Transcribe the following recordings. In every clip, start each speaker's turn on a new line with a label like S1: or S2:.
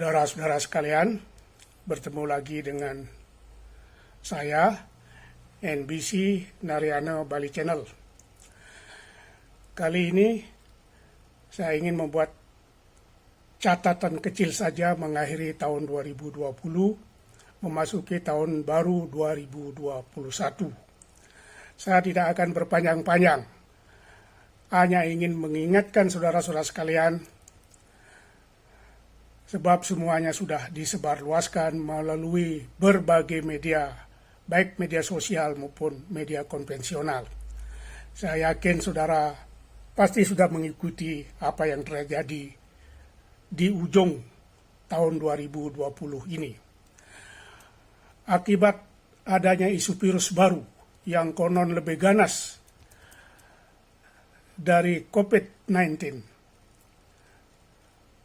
S1: Saudara-saudara sekalian, bertemu lagi dengan saya, NBC Narayana Bali Channel. Kali ini saya ingin membuat catatan kecil saja mengakhiri tahun 2020, memasuki tahun baru 2021. Saya tidak akan berpanjang-panjang, hanya ingin mengingatkan saudara-saudara sekalian, sebab semuanya sudah disebarluaskan melalui berbagai media, baik media sosial maupun media konvensional. Saya yakin saudara pasti sudah mengikuti apa yang terjadi di ujung tahun 2020 ini. Akibat adanya isu virus baru yang konon lebih ganas dari COVID-19,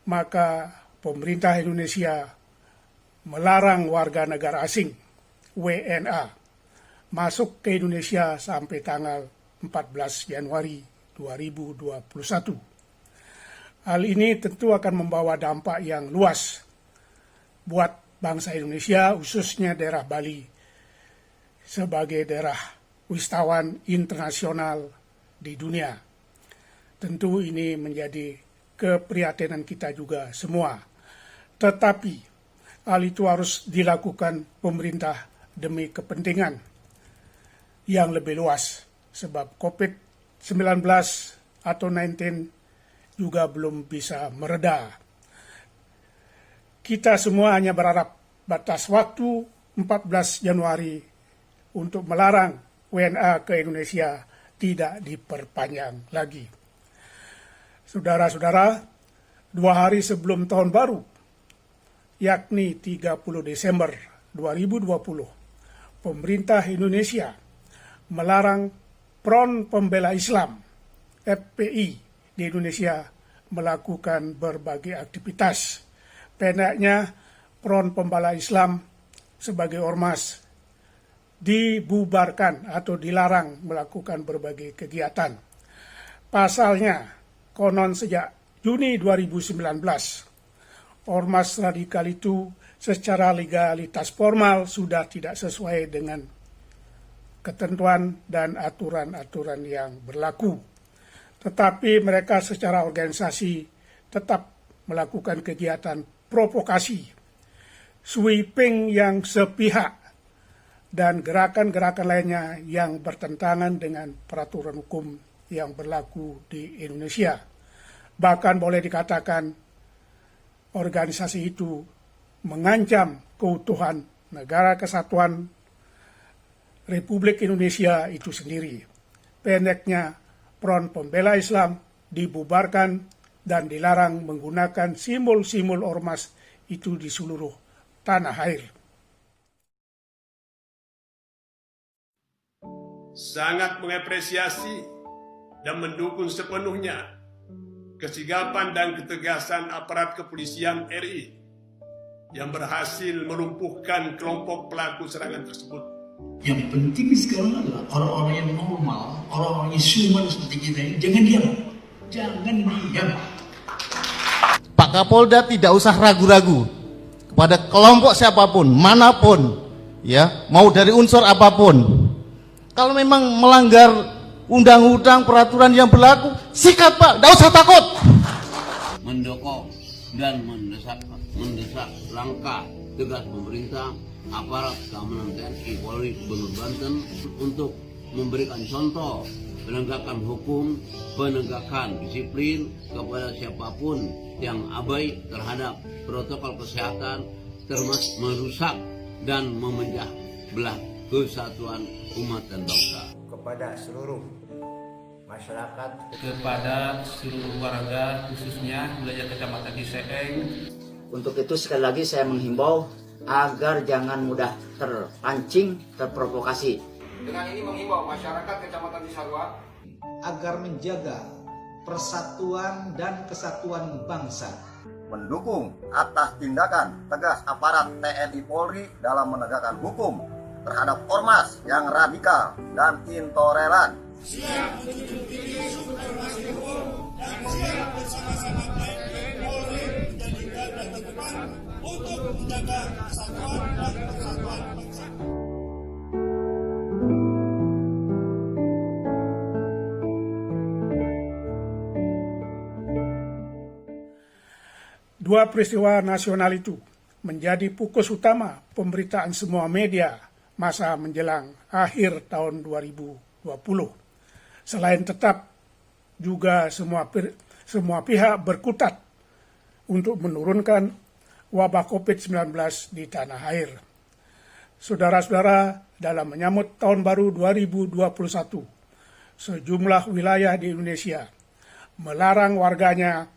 S1: maka pemerintah Indonesia melarang warga negara asing WNA masuk ke Indonesia sampai tanggal 14 Januari 2021. Hal ini tentu akan membawa dampak yang luas buat bangsa Indonesia, khususnya daerah Bali sebagai daerah wisatawan internasional di dunia. Tentu ini menjadi keprihatinan kita juga semua. Tetapi hal itu harus dilakukan pemerintah demi kepentingan yang lebih luas. Sebab COVID-19 atau 19 juga belum bisa mereda. Kita semua hanya berharap batas waktu 14 Januari untuk melarang WNA ke Indonesia tidak diperpanjang lagi. Saudara-saudara, 2 hari sebelum tahun baru, yakni 30 Desember 2020, pemerintah Indonesia melarang Front Pembela Islam (FPI) di Indonesia melakukan berbagai aktivitas. Pendeknya, Front Pembela Islam sebagai ormas dibubarkan atau dilarang melakukan berbagai kegiatan. Pasalnya, konon sejak Juni 2019, ormas radikal itu secara legalitas formal sudah tidak sesuai dengan ketentuan dan aturan-aturan yang berlaku. Tetapi mereka secara organisasi tetap melakukan kegiatan provokasi, sweeping yang sepihak, dan gerakan-gerakan lainnya yang bertentangan dengan peraturan hukum yang berlaku di Indonesia. Bahkan boleh dikatakan organisasi itu mengancam keutuhan negara kesatuan Republik Indonesia itu sendiri. Pendeknya, Front Pembela Islam dibubarkan dan dilarang menggunakan simbol-simbol ormas itu di seluruh tanah air.
S2: Sangat mengapresiasi dan mendukung sepenuhnya kesigapan dan ketegasan aparat kepolisian RI yang berhasil melumpuhkan kelompok pelaku serangan tersebut.
S3: Yang penting sekarang adalah orang-orang yang normal, orang-orang yang human seperti kita ini, jangan diam. Jangan diam.
S4: Pak Kapolda tidak usah ragu-ragu kepada kelompok siapapun, manapun, ya, mau dari unsur apapun. Kalau memang melanggar undang-undang, peraturan yang berlaku, sikat Pak, tidak usah takut.
S5: Mendukung dan mendesak langkah tegas pemerintah, aparat keamanan TNI, Polri, Gubernur Banten untuk memberikan contoh penegakan hukum, penegakan disiplin kepada siapapun yang abai terhadap protokol kesehatan, termasuk merusak dan memecah belah kesatuan umat dan bangsa.
S6: Kepada seluruh masyarakat,
S7: kepada seluruh warga khususnya wilayah Kecamatan Ciseeng. Untuk itu sekali lagi saya menghimbau agar jangan mudah terpancing, terprovokasi.
S8: Dengan ini menghimbau masyarakat Kecamatan Cisarua
S9: agar menjaga persatuan dan kesatuan bangsa.
S10: Mendukung atas tindakan tegas aparat TNI Polri dalam menegakkan hukum terhadap ormas yang radikal dan intoleran.
S11: Siap menjunjung tinggi supervisi hukum dan siap bersama-sama TNI Polri menjadi garda terdepan menjaga persatuan dan kesatuan bangsa.
S1: Dua peristiwa nasional itu menjadi fokus utama pemberitaan semua media masa menjelang akhir tahun 2020. Selain tetap juga semua pihak berkutat untuk menurunkan wabah COVID-19 di tanah air. Saudara-saudara, dalam menyambut tahun baru 2021, sejumlah wilayah di Indonesia melarang warganya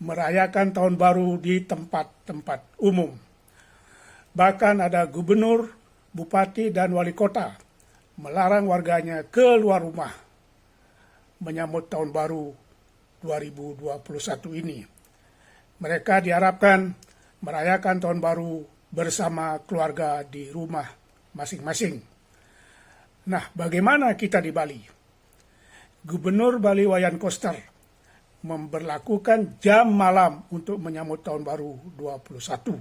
S1: merayakan tahun baru di tempat-tempat umum. Bahkan ada gubernur, bupati, dan wali kota melarang warganya keluar rumah menyambut tahun baru 2021 ini. Mereka diharapkan merayakan tahun baru bersama keluarga di rumah masing-masing. Nah, bagaimana kita di Bali? Gubernur Bali Wayan Koster memberlakukan jam malam untuk menyambut tahun baru 2021.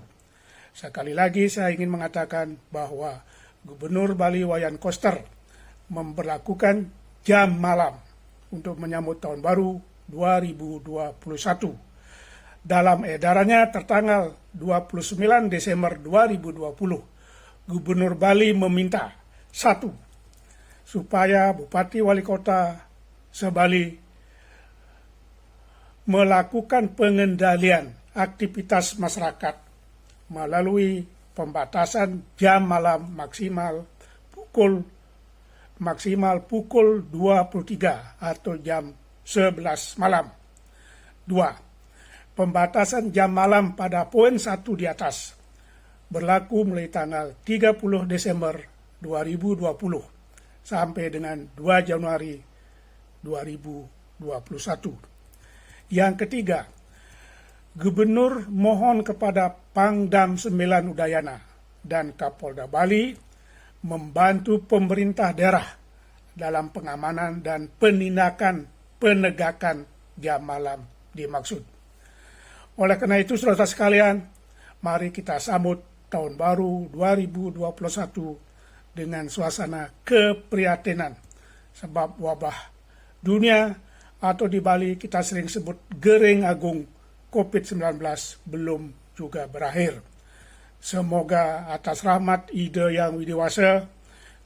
S1: Sekali lagi saya ingin mengatakan bahwa Gubernur Bali Wayan Koster memberlakukan jam malam untuk menyambut tahun baru 2021. Dalam edarannya tertanggal 29 Desember 2020, Gubernur Bali meminta 1. Supaya Bupati Wali Kota sebali melakukan pengendalian aktivitas masyarakat melalui pembatasan jam malam maksimal pukul 23 atau jam 11 malam. 2. Pembatasan jam malam pada poin 1 di atas berlaku mulai tanggal 30 Desember 2020 sampai dengan 2 Januari 2021. Yang ketiga, Gubernur mohon kepada Pangdam 9 Udayana dan Kapolda Bali membantu pemerintah daerah dalam pengamanan dan penegakan jam malam dimaksud. Oleh karena itu, saudara sekalian, mari kita sambut tahun baru 2021 dengan suasana keprihatinan sebab wabah dunia atau di Bali kita sering sebut Gering Agung COVID-19 belum juga berakhir. Semoga atas rahmat ide yang widiwasa,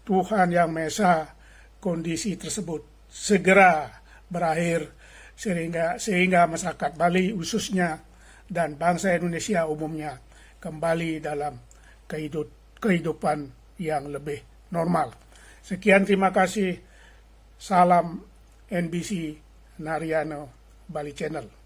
S1: Tuhan Yang Maha Esa, kondisi tersebut segera berakhir sehingga masyarakat Bali khususnya dan bangsa Indonesia umumnya kembali dalam kehidupan yang lebih normal. Sekian, terima kasih. Salam NBC Nariano Bali Channel.